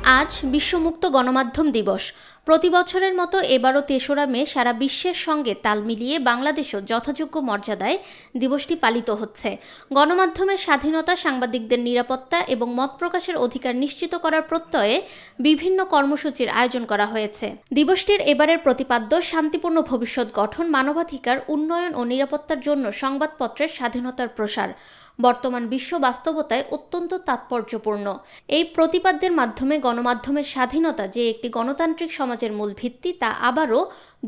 আজ বিশ্ব মুক্ত গণমাধ্যম দিবস। প্রতি বছরের মতো এবারও ৩রা মে সারা বিশ্বের সঙ্গে তাল মিলিয়ে বাংলাদেশও যথাযোগ্য মর্যাদায় দিবসটি পালিত হচ্ছে। গণমাধ্যমের স্বাধীনতা, সাংবাদিকদের নিরাপত্তা এবং মত প্রকাশের অধিকার নিশ্চিত করার প্রত্যয়ে বিভিন্ন কর্মসূচির আয়োজন করা হয়েছে। দিবসটির এবারের প্রতিপাদ্য শান্তিপূর্ণ ভবিষ্যৎ গঠন, মানবাধিকার উন্নয়ন ও নিরাপত্তার জন্য সংবাদপত্রের স্বাধীনতার প্রসার বর্তমান বিশ্ব বাস্তবতায় অত্যন্ত তাৎপর্যপূর্ণ। এই প্রতিপাদ্যের মাধ্যমে গণমাধ্যমের স্বাধীনতা যে একটি গণতান্ত্রিক সমাজের মূল ভিত্তি, তা আবারও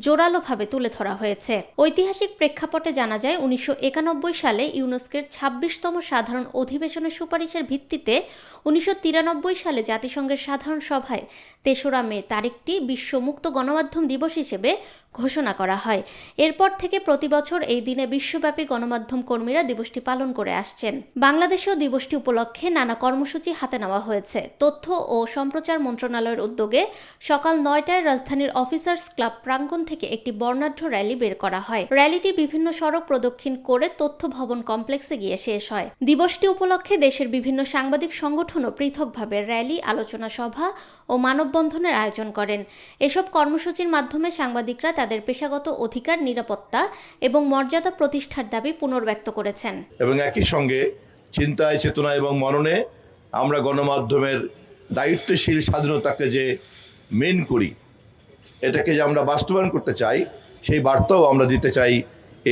জোরালোভাবে তুলে ধরা হয়েছে। ঐতিহাসিক প্রেক্ষাপটে জানা যায়, 1991 সালে ইউনেস্কোর 26তম সাধারণ অধিবেশনের সুপারিশের ভিত্তিতে 1993 সালে জাতিসংঘের সাধারণ সভায় ৩রা মে তারিখটি বিশ্ব মুক্ত গণমাধ্যম দিবস হিসেবে ঘোষণা করা হয়। এরপর থেকে প্রতি বছর এই দিনে বিশ্বব্যাপী গণমাধ্যম কর্মীরা দিবসটি পালন করে আসছেন। বাংলাদেশেও দিবসটি উপলক্ষে নানা কর্মসূচি হাতে নেওয়া হয়েছে। তথ্য ও সম্প্রচার মন্ত্রণালয়ের উদ্যোগে সকাল 9টায় রাজধানীর অফিসার্স ক্লাব প্রাঙ্গণ থেকে একটি বর্ণাঢ্য র্যালি বের করা হয়। র্যালিটি বিভিন্ন সড়ক প্রদক্ষিণ করে তথ্য ভবন কমপ্লেক্সে গিয়ে শেষ হয়। দিবসটি উপলক্ষে দেশের বিভিন্ন সাংবাদিক সংগঠনও পৃথকভাবে র্যালি, আলোচনা সভা ও মানববন্ধনের আয়োজন করেন। এসব কর্মসূচির মাধ্যমে সাংবাদিকরা তাদের পেশাগত অধিকার, নিরাপত্তা এবং মর্যাদা প্রতিষ্ঠার দাবি পুনর্ব্যক্ত করেছেন। এবং একই সঙ্গে চিন্তায়, চেতনা এবং মননে আমরা গণমাধ্যমের দায়িত্বশীল স্বাধীনতাকে যে মেন করি, এটাকে যে আমরা বাস্তবায়ন করতে চাই, সেই বার্তাও আমরা দিতে চাই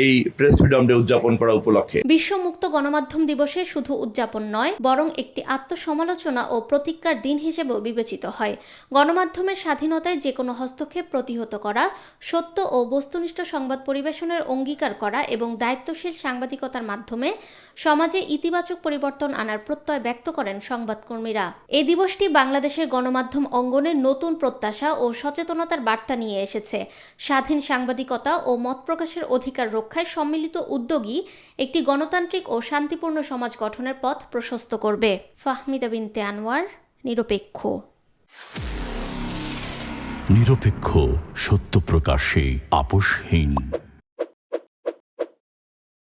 এই প্রেস ফ্রিডম ডে উদযাপন করা উপলক্ষে। বিশ্ব মুক্ত গণমাধ্যম দিবসে শুধু উদযাপন নয়, বরং একটি আত্মসমালোচনা ও প্রতিজ্ঞার দিন হিসেবেও বিবেচিত হয়। গণমাধ্যমের স্বাধীনতায় যে কোনো হস্তক্ষেপ প্রতিহত করা, সত্য ও বস্তুনিষ্ঠ সংবাদ পরিবেশনের অঙ্গীকার করা এবং দায়িত্বশীল সাংবাদিকতার মাধ্যমে সমাজে ইতিবাচক পরিবর্তন আনার প্রত্যয় ব্যক্ত করেন সংবাদকর্মীরা। এই দিবসটি বাংলাদেশের গণমাধ্যম অঙ্গনে নতুন প্রত্যাশা ও সচেতনতার বার্তা নিয়ে এসেছে। স্বাধীন সাংবাদিকতা ও মত প্রকাশের অধিকার রক্ষায় সম্মিলিত উদ্যোগই একটি গণতান্ত্রিক ও শান্তিপূর্ণ সমাজ গঠনের পথ প্রশস্ত করবে। ফাহমিদা বিনতে আনোয়ার, নিরপেক্ষ। নিরপেক্ষ, সত্য প্রকাশে আপোষহীন।